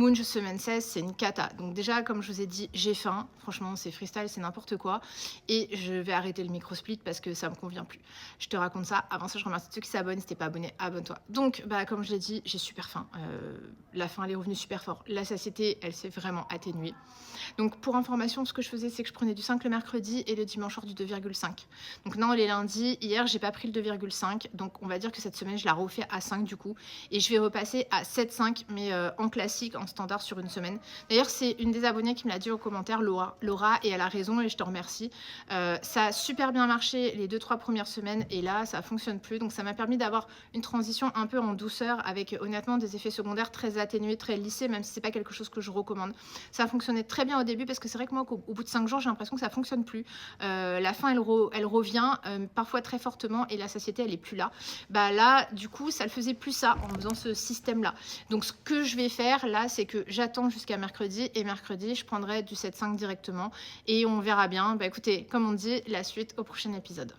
Moon semaine 16, c'est une cata. Donc déjà, comme je vous ai dit, j'ai faim. Franchement, c'est freestyle, c'est n'importe quoi. Et je vais arrêter le micro-split parce que ça me convient plus. Je te raconte ça. Avant ça, je remercie ceux qui s'abonnent. Si t'es pas abonné, abonne-toi. Donc, comme je l'ai dit, j'ai super faim. La faim, elle est revenue super fort. La satiété, elle s'est vraiment atténuée. Donc, pour information, ce que je faisais, c'est que je prenais du 5 le mercredi et le dimanche soir du 2,5. Donc, non, les lundis, hier, j'ai pas pris le 2,5. Donc, on va dire que cette semaine, je la refais à 5 du coup. Et je vais repasser à 7,5, mais en classique, en standard sur une semaine. D'ailleurs, c'est une des abonnées qui me l'a dit au commentaire, Laura, et elle a raison et je te remercie. Ça a super bien marché les 2-3 premières semaines et là, ça fonctionne plus. Donc, ça m'a permis d'avoir une transition un peu en douceur avec honnêtement des effets secondaires très atténués, très lissés, même si c'est pas quelque chose que je recommande. Ça a fonctionné très bien au début parce que c'est vrai que moi, au bout de 5 jours, j'ai l'impression que ça fonctionne plus. La faim, elle revient parfois très fortement et la satiété, elle est plus là. Là, du coup, ça le faisait plus ça en faisant ce système-là. Donc, ce que je vais faire là, c'est que j'attends jusqu'à mercredi et mercredi, je prendrai du 7,5 directement et on verra bien. Écoutez, comme on dit, la suite au prochain épisode.